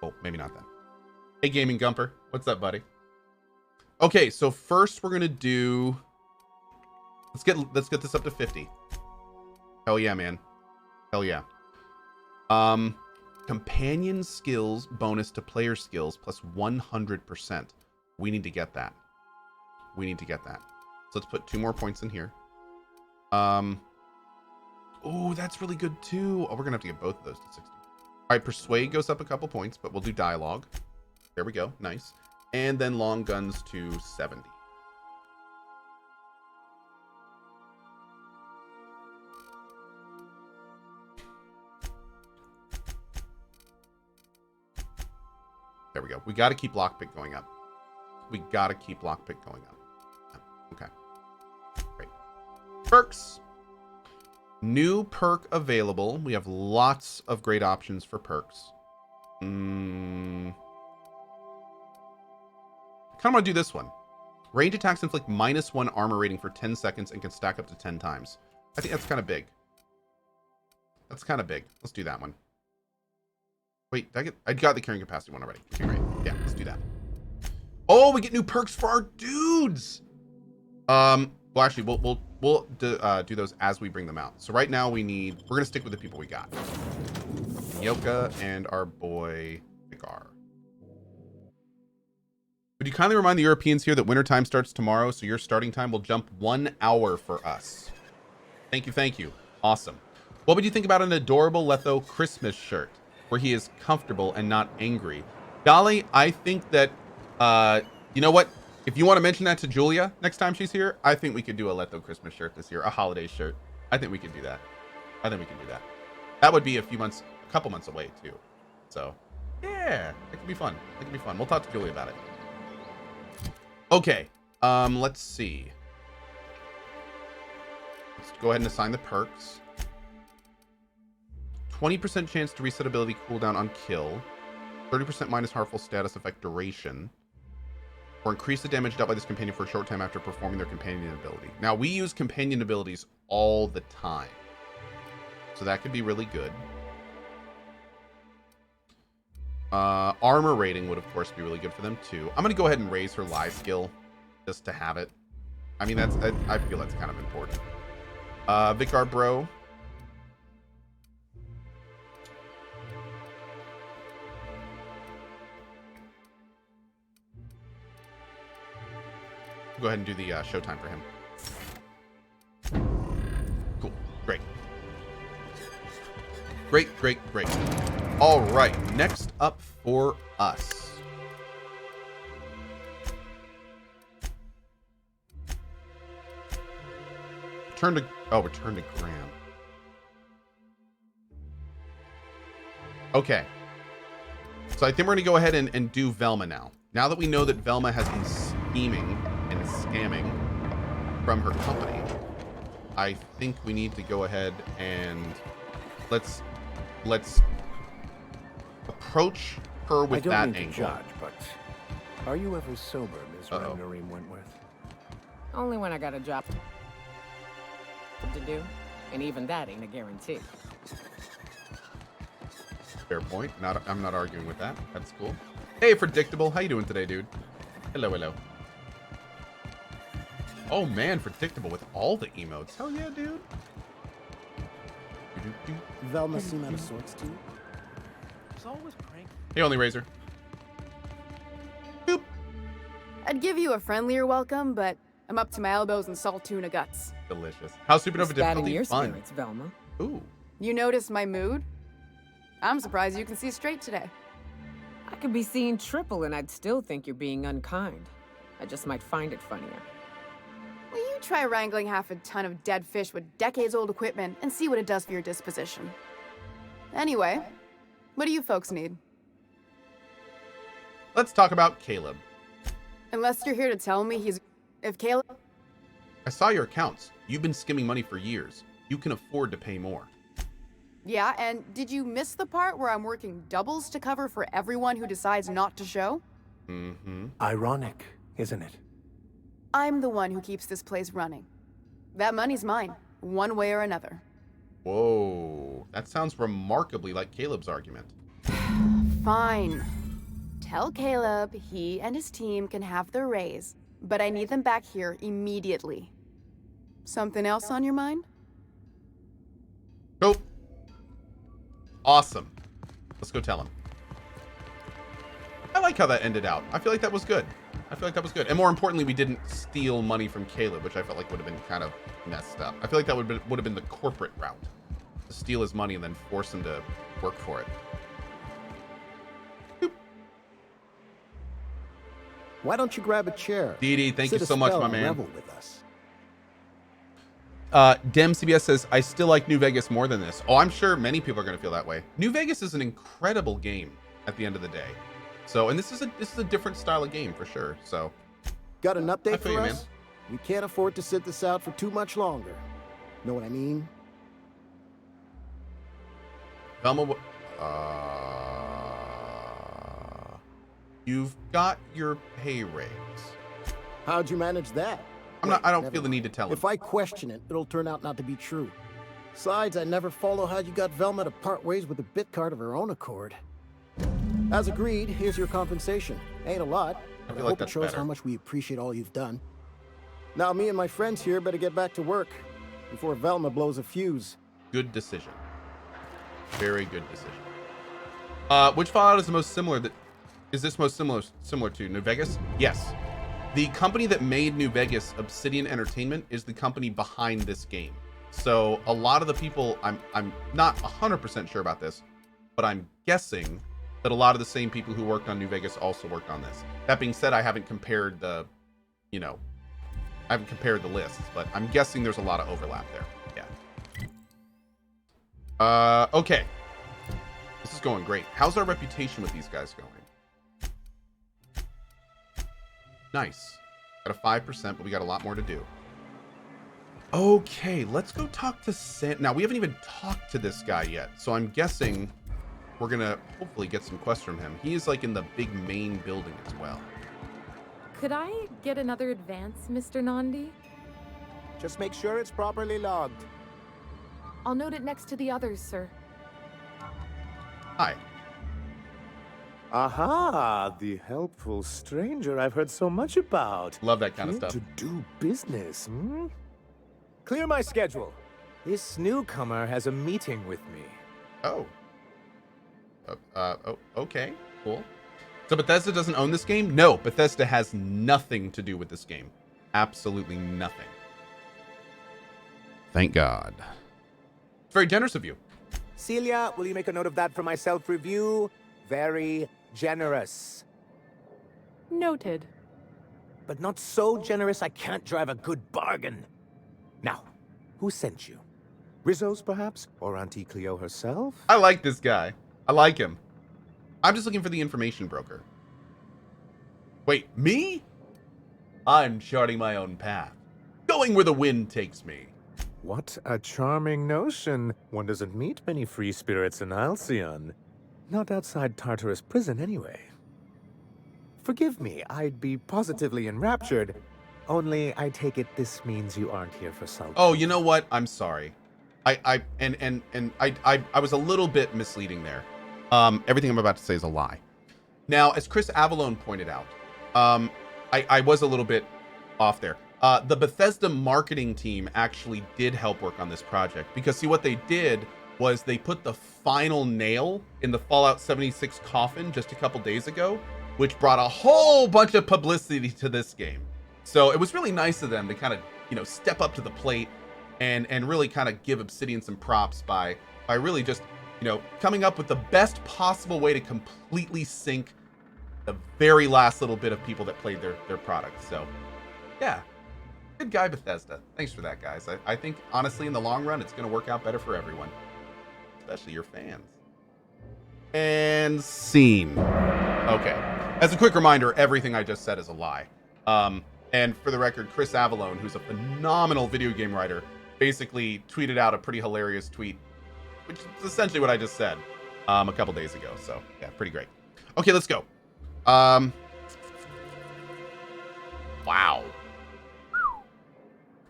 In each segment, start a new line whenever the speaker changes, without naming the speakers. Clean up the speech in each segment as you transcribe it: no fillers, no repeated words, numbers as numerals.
Oh, maybe not then. Hey, Gaming Gumper. What's up, buddy? Okay, so first we're gonna do. Let's get this up to 50. Hell yeah, man. Hell yeah. Companion skills bonus to player skills plus 100%. We need to get that. We need to get that. So let's put 2 more points in here. Oh, that's really good too. Oh, we're gonna have to get both of those to 60. All right, persuade goes up a couple points, but we'll do dialogue. There we go. Nice. And then long guns to 70. There we go. We got to keep lockpick going up. We got to keep lockpick going up. Okay. Great. Perks. New perk available. We have lots of great options for perks. Kind of want to do this one. Range attacks inflict -1 armor rating for 10 seconds and can stack up to 10 times. I think that's kind of big. That's kind of big. Let's do that one. Wait, I got the carrying capacity one already. Okay, great. Yeah, let's do that. Oh, we get new perks for our dudes. Well, actually, we'll do those as we bring them out. So right now we're gonna stick with the people we got. Yoka and our boy Vigar. Would you kindly remind the Europeans here that wintertime starts tomorrow, so your starting time will jump 1 hour for us. Thank you, thank you. Awesome. What would you think about an adorable Letho Christmas shirt where he is comfortable and not angry? Dolly, I think that, you know what? If you want to mention that to Julia next time she's here, I think we could do a Letho Christmas shirt this year, a holiday shirt. I think we could do that. I think we can do that. That would be a couple months away too. So, yeah, it could be fun. It could be fun. We'll talk to Julia about it. Okay, let's see. Let's go ahead and assign the perks. 20% chance to reset ability cooldown on kill. 30% minus harmful status effect duration. Or increase the damage dealt by this companion for a short time after performing their companion ability. Now, we use companion abilities all the time. So that could be really good. Armor rating would, of course, be really good for them, too. I'm going to go ahead and raise her lie skill just to have it. I mean, I feel that's kind of important. Vicar Bro. Go ahead and do the showtime for him. Cool. Great. Great, great, great. All right. Next up for us. Return to Graham. Okay. So I think we're going to go ahead and do Velma now. Now that we know that Velma has been scheming and scamming from her company, I think we need to go ahead and let's approach her with that angle.
I don't mean to judge, but are you ever sober, Ms. Ragnarim Wentworth?
Only when I got a job to do, and even that ain't a guarantee.
Fair point. I'm not arguing with that. That's cool. Hey, Predictable. How you doing today, dude? Hello, hello. Oh, man, Predictable with all the emotes. Hell yeah, dude.
Velma seem out of sorts to you?
It's always cranky.
Hey, Only Razor. Boop.
I'd give you a friendlier welcome, but I'm up to my elbows in salt tuna guts.
Delicious. How's Supernova
Difficulty
difficulty fun?
Spirits, Velma.
Ooh.
You noticed my mood? I'm surprised you can see straight today.
I could be seeing triple and I'd still think you're being unkind. I just might find it funnier.
Will you try wrangling half a ton of dead fish with decades-old equipment and see what it does for your disposition? Anyway, what do you folks need?
Let's talk about Caleb.
Unless you're here to tell me if Caleb...
I saw your accounts. You've been skimming money for years. You can afford to pay more.
Yeah, and did you miss the part where I'm working doubles to cover for everyone who decides not to show?
Mm-hmm.
Ironic, isn't it?
I'm the one who keeps this place running. That money's mine, one way or another.
Whoa. That sounds remarkably like Caleb's argument.
Fine. Tell Caleb he and his team can have their raise, but I need them back here immediately. Something else on your mind?
Nope. Awesome. Let's go tell him. I like how that ended out. I feel like that was good. And more importantly, we didn't steal money from Caleb, which I felt like would have been kind of messed up. I feel like that would have been the corporate route. To steal his money and then force him to work for it. Boop.
Why don't you grab a chair?
Dee, thank you
Sit a
so much,
spell
my
and
man.
revel with us.
Dem CBS says, I still like New Vegas more than this. Oh, I'm sure many people are going to feel that way. New Vegas is an incredible game at the end of the day. So, and this is a different style of game for sure. So,
Got an
I
update
feel
for
you,
us?
man.
We can't afford to sit this out for too much longer. Know what I mean?
Velma, you've got your pay raise.
How'd you manage that?
I don't
Never
feel the
mind.
need to tell him.
If I question it, it'll turn out not to be true. Besides, I never follow how you got Velma to part ways with a bit card of her own accord. As agreed, here's your compensation. Ain't a lot, but I
feel like
hope it
that's
shows
better.
how much we appreciate all you've done. Now, me and my friends here better get back to work before Velma blows a fuse.
Good decision. Very good decision. Which Fallout is the most similar is this most similar to New Vegas? Yes. The company that made New Vegas, Obsidian Entertainment, is the company behind this game. So a lot of the people, I'm not 100% sure about this, but I'm guessing that a lot of the same people who worked on New Vegas also worked on this. That being said, I haven't compared the lists, but I'm guessing there's a lot of overlap there. Yeah. Okay. This is going great. How's our reputation with these guys going? Nice. Got a 5%, but we got a lot more to do. Okay, let's go talk to Sam. Now, we haven't even talked to this guy yet, so I'm guessing we're gonna hopefully get some quests from him. He is like in the big main building as well.
Could I get another advance, Mr. Nandi?
Just make sure it's properly logged.
I'll note it next to the others, sir.
Hi.
Aha, the helpful stranger I've heard so much about.
Love that kind of
Here
stuff.
to do business, hmm? Clear my schedule. This newcomer has a meeting with me.
Oh. Okay, cool. So Bethesda doesn't own this game? No, Bethesda has nothing to do with this game. Absolutely nothing. Thank God. It's very generous of you.
Celia, will you make a note of that for my self-review? Very generous.
Noted.
But not so generous I can't drive a good bargain. Now, who sent you? Rizzo's, perhaps? Or Auntie Cleo herself?
I like this guy. I like him. I'm just looking for the information broker. Wait, me? I'm charting my own path. Going where the wind takes me.
What a charming notion. One doesn't meet many free spirits in Alcyon. Not outside Tartarus prison, anyway. Forgive me, I'd be positively enraptured. Only, I take it this means you aren't here for Sultan.
Oh, you know what? I'm sorry. I was a little bit misleading there. Everything I'm about to say is a lie. Now, as Chris Avalone pointed out, I was a little bit off there. The Bethesda marketing team actually did help work on this project because see what they did was they put the final nail in the Fallout 76 coffin just a couple days ago, which brought a whole bunch of publicity to this game. So it was really nice of them to kind of, step up to the plate and really kind of give Obsidian some props by really just, coming up with the best possible way to completely sink the very last little bit of people that played their product. So yeah, good guy, Bethesda. Thanks for that, guys. I think honestly in the long run, it's going to work out better for everyone, especially your fans. And scene. Okay. As a quick reminder, everything I just said is a lie. And for the record, Chris Avalone, who's a phenomenal video game writer, basically tweeted out a pretty hilarious tweet, which is essentially what I just said a couple days ago. So yeah, pretty great. Okay, let's go. Wow.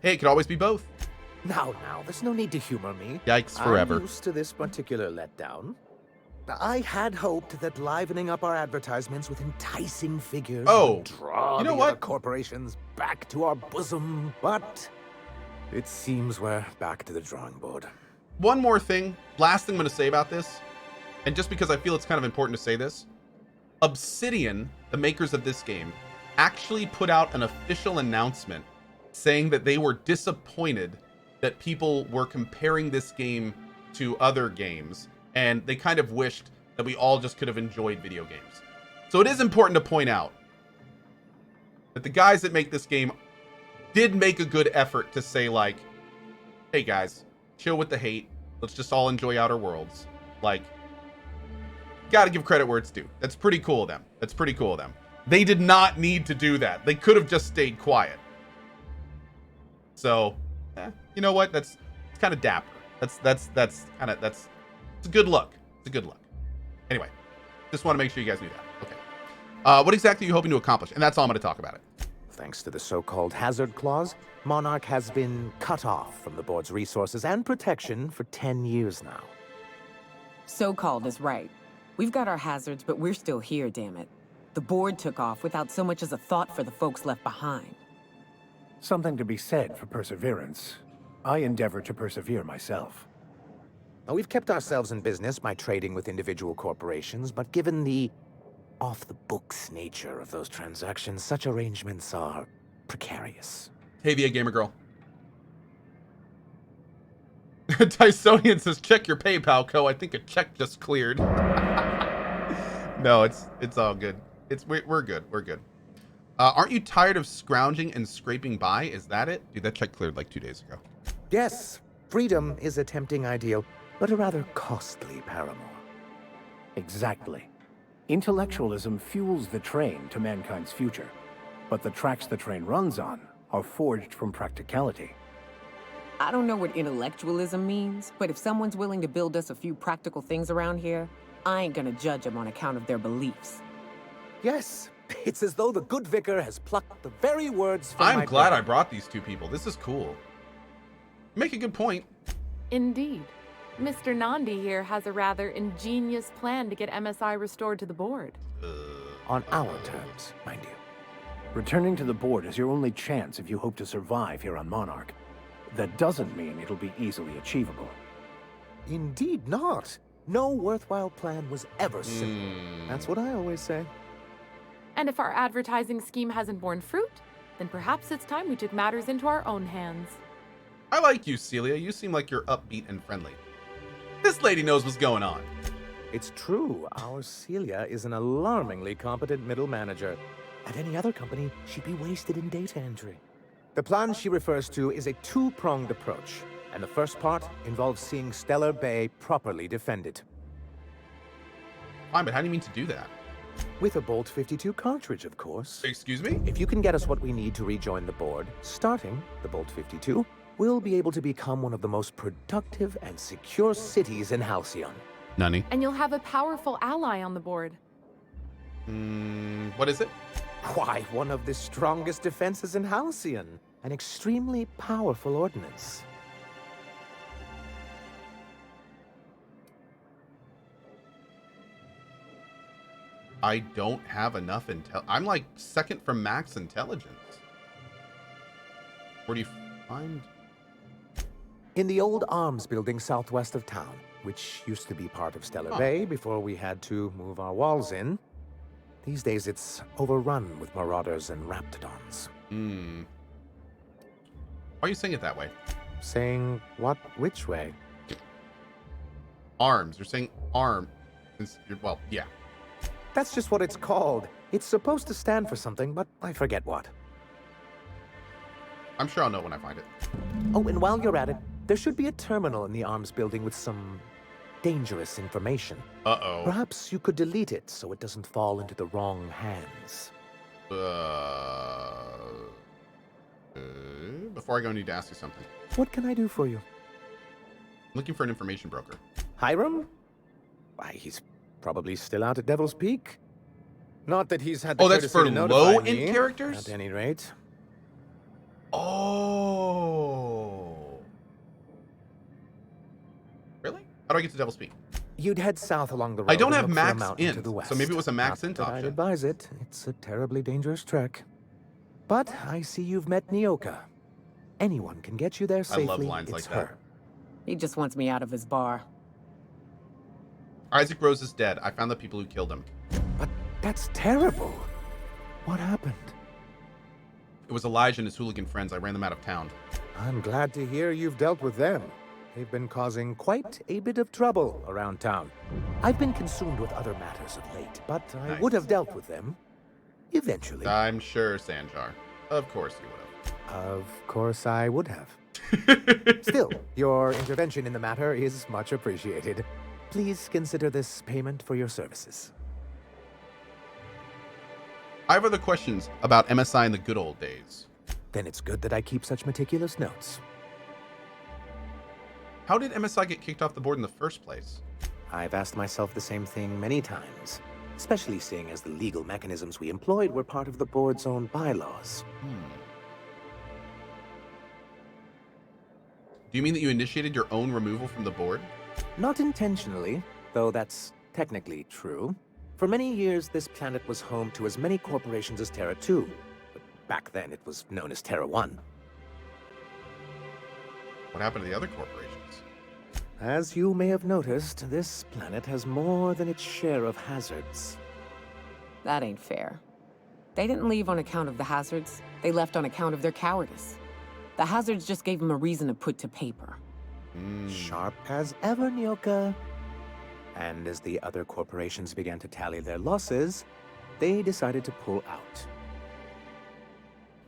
Hey, it could always be both.
Now, there's no need to humor me.
Yikes forever.
I'm used to this particular letdown. I had hoped that livening up our advertisements with enticing figures
Oh,
would draw
you know
the
what?
other corporations back to our bosom, but it seems we're back to the drawing board.
One more thing, last thing I'm going to say about this, and just because I feel it's kind of important to say this, Obsidian, the makers of this game, actually put out an official announcement saying that they were disappointed that people were comparing this game to other games, and they kind of wished that we all just could have enjoyed video games. So it is important to point out that the guys that make this game did make a good effort to say, like, hey guys, chill with the hate. Let's just all enjoy Outer Worlds. Like, gotta give credit where it's due. That's pretty cool of them. That's pretty cool of them. They did not need to do that. They could have just stayed quiet. So, you know what? It's kind of dapper. It's a good look. It's a good look. Anyway, just want to make sure you guys knew that. Okay. What exactly are you hoping to accomplish? And that's all I'm going to talk about it.
Thanks to the so-called hazard clause, Monarch has been cut off from the board's resources and protection for 10 years now.
So-called is right. We've got our hazards, but we're still here, damn it. The board took off without so much as a thought for the folks left behind.
Something to be said for perseverance. I endeavor to persevere myself.
Now, we've kept ourselves in business by trading with individual corporations, but given the off-the-books nature of those transactions, such arrangements are precarious.
Hey, VA Gamer Girl. Tysonian says, check your PayPal, Co. I think a check just cleared. No, it's all good. We're good. We're good. Aren't you tired of scrounging and scraping by? Is that it? Dude, that check cleared like 2 days ago.
Yes, freedom is a tempting ideal, but a rather costly paramour.
Exactly. Intellectualism fuels the train to mankind's future, but the tracks the train runs on are forged from practicality.
I don't know what intellectualism means, but if someone's willing to build us a few practical things around here, I ain't gonna judge them on account of their beliefs.
Yes, it's as though the good vicar has plucked the very words from
I'm
my
glad
brain.
I brought these two people. This is cool. You make a good point.
Indeed. Mr. Nandi here has a rather ingenious plan to get MSI restored to the board.
On our terms, mind you.
Returning to the board is your only chance if you hope to survive here on Monarch. That doesn't mean it'll be easily achievable.
Indeed not. No worthwhile plan was ever simple. That's what I always say.
And if our advertising scheme hasn't borne fruit, then perhaps it's time we took matters into our own hands.
I like you, Celia. You seem like you're upbeat and friendly. This lady knows what's going on.
It's true. Our Celia is an alarmingly competent middle manager. At any other company, she'd be wasted in data entry. The plan she refers to is a two-pronged approach, and the first part involves seeing Stellar Bay properly defended.
Fine, but how do you mean to do that?
With a Bolt 52 cartridge, of course.
Excuse me?
If you can get us what we need to rejoin the board, starting the Bolt 52, we'll be able to become one of the most productive and secure cities in Halcyon.
Nani?
And you'll have a powerful ally on the board.
What is it?
Why, one of the strongest defenses in Halcyon. An extremely powerful ordnance.
I don't have enough intel. I'm like second from max intelligence. Where do you find?
In the old arms building southwest of town, which used to be part of Stellar Bay before we had to move our walls in. These days it's overrun with marauders and raptidons.
Why are you saying it that way?
Saying what? Which way?
Arms. You're saying arm. Well, yeah.
That's just what it's called. It's supposed to stand for something, but I forget what.
I'm sure I'll know when I find it.
Oh, and while you're at it, there should be a terminal in the arms building with some dangerous information.
Uh-oh.
Perhaps you could delete it so it doesn't fall into the wrong hands.
Before I go, I need to ask you something.
What can I do for you?
I'm looking for an information broker.
Hiram? Why, he's probably still out at Devil's Peak. Not that he's had the
Oh, that's
courtesy
for
to notify
low-end
me,
characters?
At any rate.
Oh. Really? How do I get to Devil's Peak?
You'd head south along the road.
I don't
and
have
look for a
max
mountain to
int,
the west.
so maybe it was a max
Not
int
that I'd
option.
advise it. It's a terribly dangerous trek. But I see you've met Nyoka. Anyone can get you there
I love
safely.
lines
It's
like that.
her.
He just wants me out of his bar.
Isaac Rose is dead. I found the people who killed him.
But that's terrible. What happened?
It was Elijah and his hooligan friends. I ran them out of town.
I'm glad to hear you've dealt with them. They've been causing quite a bit of trouble around town. I've been consumed with other matters of late, but I
Nice.
would have dealt with them. Eventually.
I'm sure, Sanjar. Of course you would
Of course I would have. Still, your intervention in the matter is much appreciated. Please consider this payment for your services.
I have other questions about MSI in the good old days.
Then it's good that I keep such meticulous notes.
How did MSI get kicked off the board in the first place?
I've asked myself the same thing many times, especially seeing as the legal mechanisms we employed were part of the board's own bylaws.
Do you mean that you initiated your own removal from the board?
Not intentionally, though that's technically true. For many years, this planet was home to as many corporations as Terra 2. But back then, it was known as Terra 1.
What happened to the other corporations?
As you may have noticed, this planet has more than its share of hazards.
That ain't fair. They didn't leave on account of the hazards. They left on account of their cowardice. The hazards just gave them a reason to put to paper.
Sharp as ever, Nyoka. And as the other corporations began to tally their losses, they decided to pull out.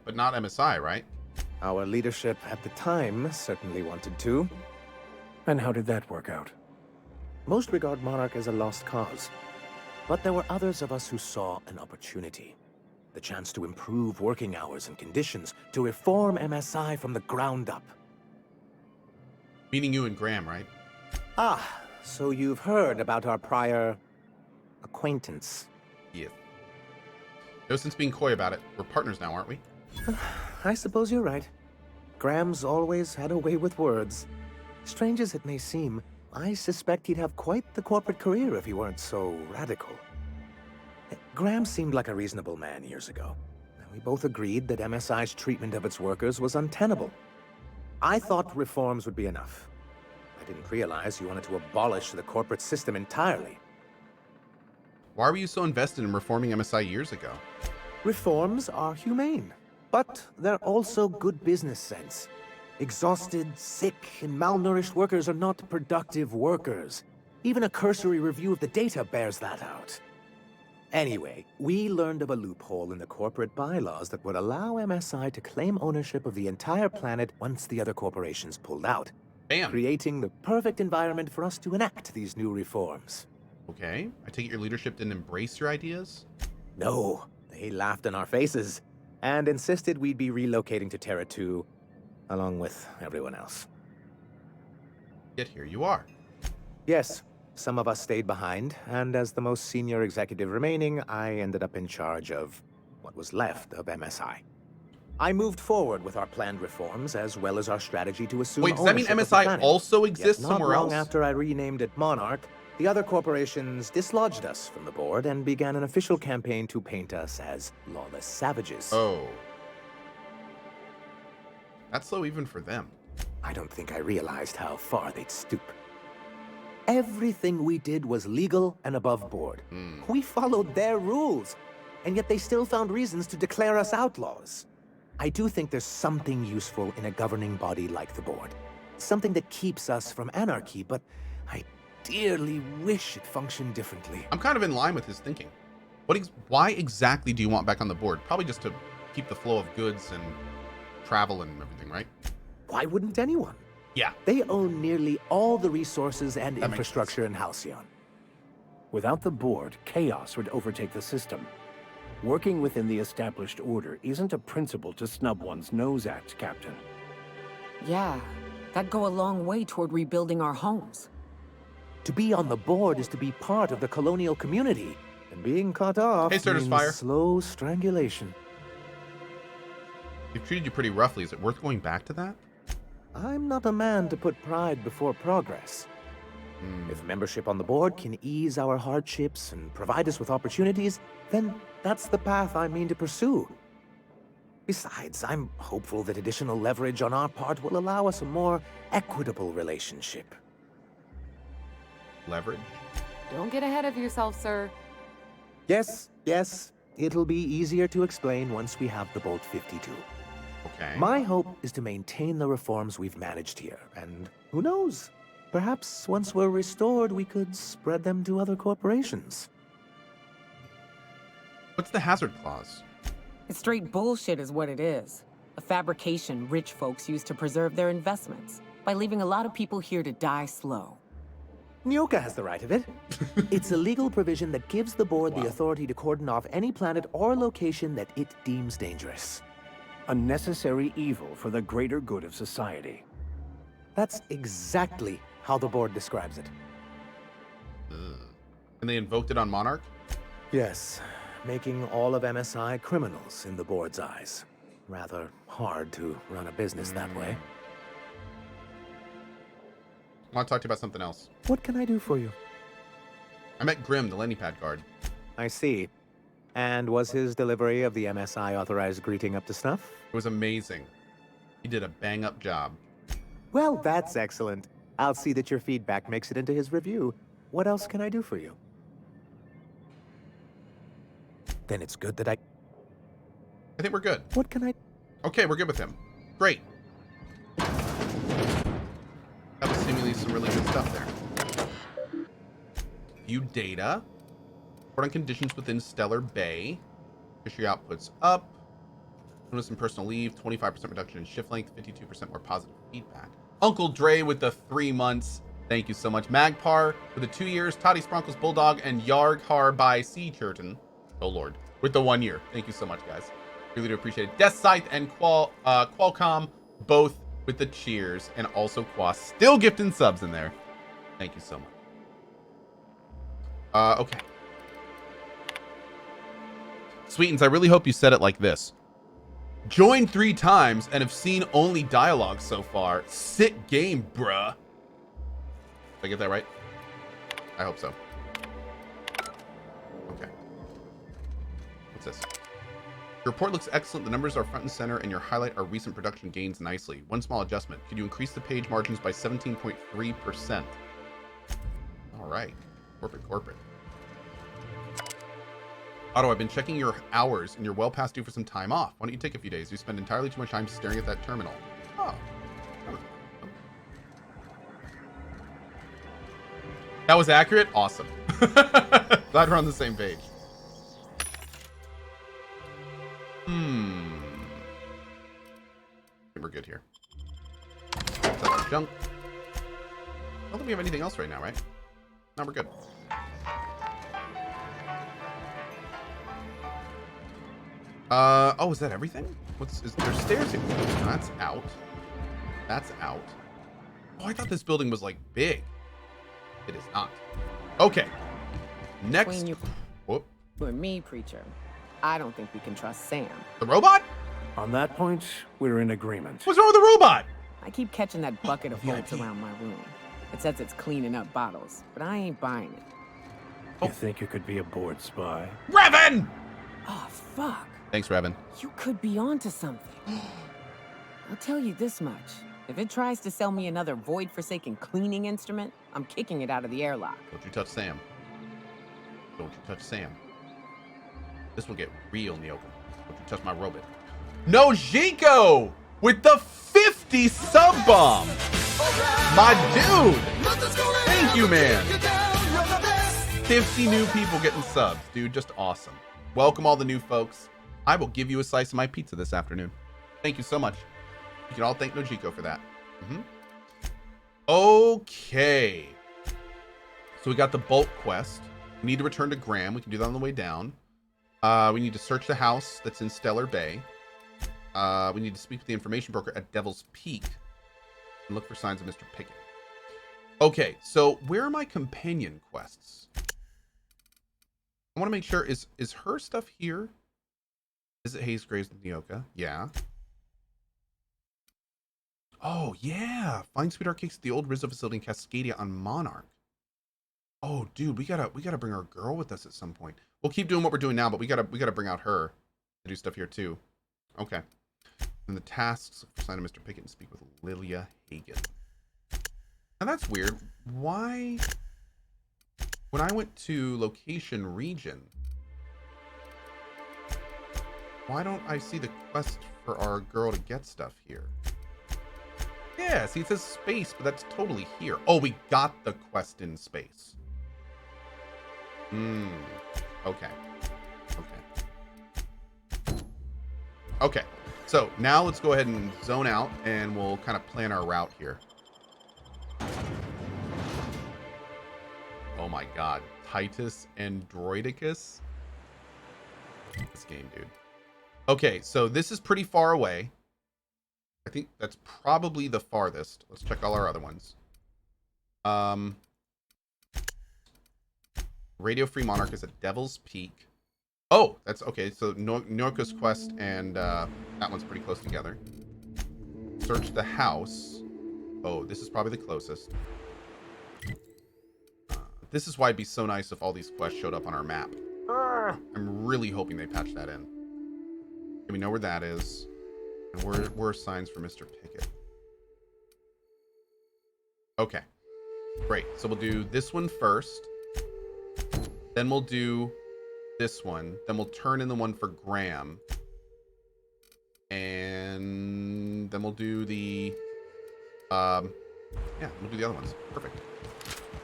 But not MSI, right?
Our leadership at the time certainly wanted to.
And how did that work out?
Most regard Monarch as a lost cause. But there were others of us who saw an opportunity. The chance to improve working hours and conditions, to reform MSI from the ground up.
Meaning you and Graham, right?
Ah, so you've heard about our prior acquaintance.
Yeah. No sense being coy about it. We're partners now, aren't we?
I suppose you're right. Graham's always had a way with words. Strange as it may seem, I suspect he'd have quite the corporate career if he weren't so radical. Graham seemed like a reasonable man years ago. We both agreed that MSI's treatment of its workers was untenable. I thought reforms would be enough. I didn't realize you wanted to abolish the corporate system entirely.
Why were you so invested in reforming MSI years ago?
Reforms are humane, but they're also good business sense. Exhausted, sick, and malnourished workers are not productive workers. Even a cursory review of the data bears that out. Anyway, we learned of a loophole in the corporate bylaws that would allow MSI to claim ownership of the entire planet once the other corporations pulled out,
Bam.
creating the perfect environment for us to enact these new reforms.
Okay. I take it your leadership didn't embrace your ideas?
No, they laughed in our faces and insisted we'd be relocating to Terra 2, along with everyone else.
Yet here you are.
Yes, some of us stayed behind, and as the most senior executive remaining, I ended up in charge of what was left of MSI. I moved forward with our planned reforms, as well as our strategy to assume
Wait, does that mean
ownership of the
MSI
planet.
also
Yet
exists
not
somewhere
long
else?
after I renamed it Monarch, the other corporations dislodged us from the board and began an official campaign to paint us as lawless savages.
Oh. That's low even for them.
I don't think I realized how far they'd stoop. Everything we did was legal and above board. We followed their rules, and yet they still found reasons to declare us outlaws. I do think there's something useful in a governing body like the board. Something that keeps us from anarchy, but I dearly wish it functioned differently.
I'm kind of in line with his thinking. Why exactly do you want back on the board? Probably just to keep the flow of goods and travel and everything, right?
Why wouldn't anyone?
Yeah.
They own nearly all the resources and
That makes
infrastructure in Halcyon.
Without the board, chaos would overtake the system. Working within the established order isn't a principle to snub one's nose at, Captain.
Yeah, that'd go a long way toward rebuilding our homes.
To be on the board is to be part of the colonial community, and being cut off
Hey, Certus
means
Fire.
slow strangulation.
They've treated you pretty roughly. Is it worth going back to that?
I'm not a man to put pride before progress. If membership on the board can ease our hardships and provide us with opportunities, then that's the path I mean to pursue. Besides, I'm hopeful that additional leverage on our part will allow us a more equitable relationship.
Leverage?
Don't get ahead of yourself, sir.
Yes, it'll be easier to explain once we have the Bolt 52.
Okay.
My hope is to maintain the reforms we've managed here, and who knows? Perhaps once we're restored, we could spread them to other corporations.
What's the hazard clause?
It's straight bullshit is what it is. A fabrication rich folks use to preserve their investments by leaving a lot of people here to die slow.
Nyoka has the right of it. It's a legal provision that gives the board the authority to cordon off any planet or location that it deems dangerous.
A necessary evil for the greater good of society.
That's exactly how the board describes it.
And they invoked it on Monarch?
Yes, making all of MSI criminals in the board's eyes. Rather hard to run a business that way.
I want to talk to you about something else.
What can I do for you?
I met Grim, the landing pad guard.
I see. And was his delivery of the MSI authorized greeting up to snuff?
It was amazing. He did a bang-up job.
Well, that's excellent. I'll see that your feedback makes it into his review. What else can I do for you? Then it's good that I
think we're good.
What can I...
Okay, we're good with him. Great. That was seemingly some really good stuff there. View data. Report on conditions within Stellar Bay. Push your outputs up. Bonus in personal leave. 25% reduction in shift length. 52% more positive feedback. Uncle Dre with the 3 months. Thank you so much. Magpar with the 2 years. Toddy Spronkles Bulldog and Yarghar by Sea Churton. Oh Lord. With the 1 year. Thank you so much, guys. Really do appreciate it. Death Scythe and Qualcomm both with the cheers. And also Quas still gifting subs in there. Thank you so much. Okay. Sweetens, I really hope you said it like this. Joined 3 times and have seen only dialogue so far. Sick game, bruh. Did I get that right? I hope so. Okay. What's this? Your report looks excellent. The numbers are front and center, and your highlight our recent production gains nicely. One small adjustment. Could you increase the page margins by 17.3%? All right. Corporate. Otto, I've been checking your hours, and you're well past due for some time off. Why don't you take a few days? You spend entirely too much time staring at that terminal. Oh. That was accurate? Awesome. Glad we're on the same page. I think we're good here. Sell our junk. I don't think we have anything else right now, right? No, we're good. Oh, is that everything? Is there stairs here? No, that's out. That's out. Oh, I thought this building was like big. It is not. Okay. Next.
Between
Whoop.
you and me, preacher, I don't think we can trust Sam.
The robot?
On that point, we're in agreement.
What's wrong with the robot?
I keep catching that bucket of bolts around my room. It says it's cleaning up bottles, but I ain't buying it.
You think you could be a board spy?
Revan!
Oh, fuck.
Thanks, Revan.
You could be onto something. I'll tell you this much. If it tries to sell me another void-forsaken cleaning instrument, I'm kicking it out of the airlock.
Don't you touch Sam. Don't you touch Sam. This will get real in the open. Don't you touch my robot. No Jico with the 50 sub bomb. My dude. Thank you, man. 50 new people getting subs, dude. Just awesome. Welcome all the new folks. I will give you a slice of my pizza this afternoon. Thank you so much. You can all thank Nojiko for that. Okay. So we got the Bolt quest. We need to return to Graham. We can do that on the way down. We need to search the house that's in Stellar Bay. We need to speak with the information broker at Devil's Peak and look for signs of Mr. Pickett. Okay, so where are my companion quests? I want to make sure, is her stuff here? Is it Hayes Graves and Nyoka? Yeah. Oh, yeah. Find sweetheart cakes at the old Rizzo facility in Cascadia on Monarch. Oh, dude, we gotta bring our girl with us at some point. We'll keep doing what we're doing now, but we gotta bring out her to do stuff here too. Okay. And the tasks for sign of Mr. Pickett and speak with Lilia Hagen. Now that's weird. Why? When I went to location region, why don't I see the quest for our girl to get stuff here? Yeah, see, it says space, but that's totally here. Oh, we got the quest in space. Okay. Okay. So now let's go ahead and zone out, and we'll kind of plan our route here. Oh my god. Titus Androidicus? This game, dude. Okay, so this is pretty far away. I think that's probably the farthest. Let's check all our other ones. Radio Free Monarch is at Devil's Peak. Oh, that's okay. So Norco's Quest and that one's pretty close together. Search the house. Oh, this is probably the closest. This is why it'd be so nice if all these quests showed up on our map. I'm really hoping they patch that in. Okay, we know where that is. And where are signs for Mr. Pickett? Okay. Great. So we'll do this one first. Then we'll do this one. Then we'll turn in the one for Graham. And then we'll do the yeah, we'll do the other ones. Perfect.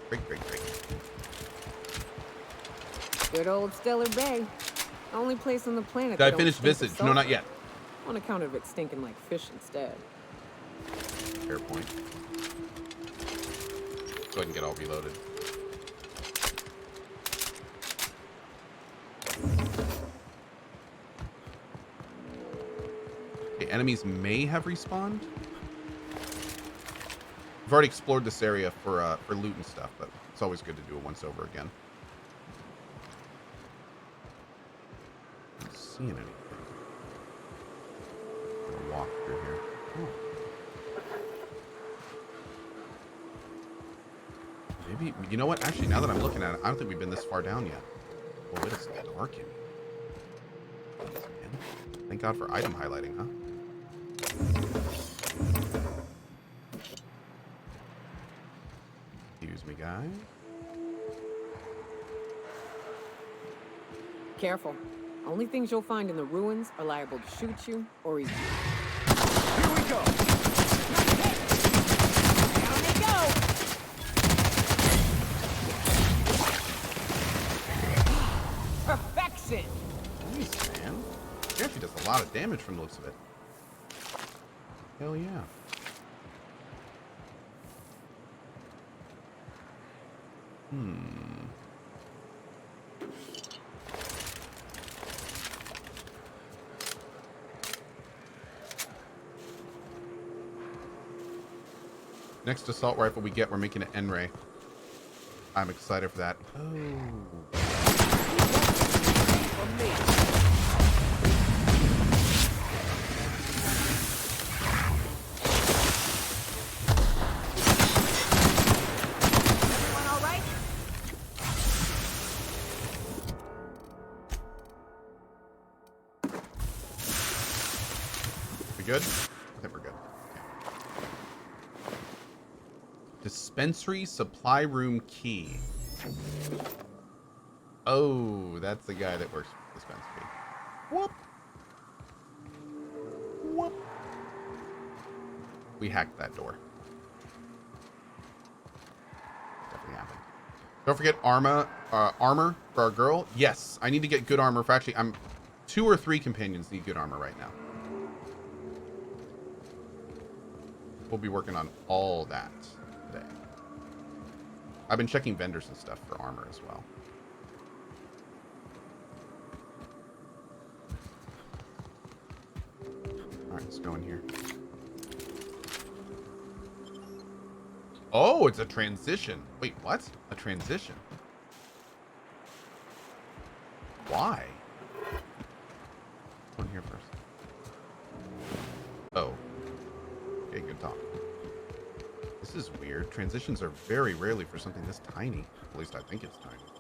Great.
Good old Stellar Bay. Only place on the planet.
Did I finish Visage? No, not yet.
On account of it stinking like fish instead.
Fair point. Go ahead and get all reloaded. Okay, enemies may have respawned. We've already explored this area for loot and stuff, but it's always good to do it once over again. Not seeing anything. I'm gonna walk through here. Oh. Maybe, you know what? Actually, now that I'm looking at it, I don't think we've been this far down yet. Oh, it is dark in here. Thank God for item highlighting, huh? Excuse me, guys.
Careful. Only things you'll find in the ruins are liable to shoot you or eat you.
Here we go.
Down they go! Perfection!
Nice, man. He actually does a lot of damage from the looks of it. Hell yeah. Next assault rifle we get, we're making an N-ray. I'm excited for that. Oh. We good? I think we're good. Dispensary supply room key. Oh, that's the guy that works for the dispensary. Whoop. Whoop. We hacked that door. Definitely happened. Don't forget armor for our girl. Yes, I need to get good armor for actually, 2 or 3 companions need good armor right now. We'll be working on all that today. I've been checking vendors and stuff for armor as well. All right, let's go in here. Oh, it's a transition. Wait, what? A transition? Why? Go in here first. Oh. Okay, good talk. This is weird. Transitions are very rarely for something this tiny. At least I think it's tiny.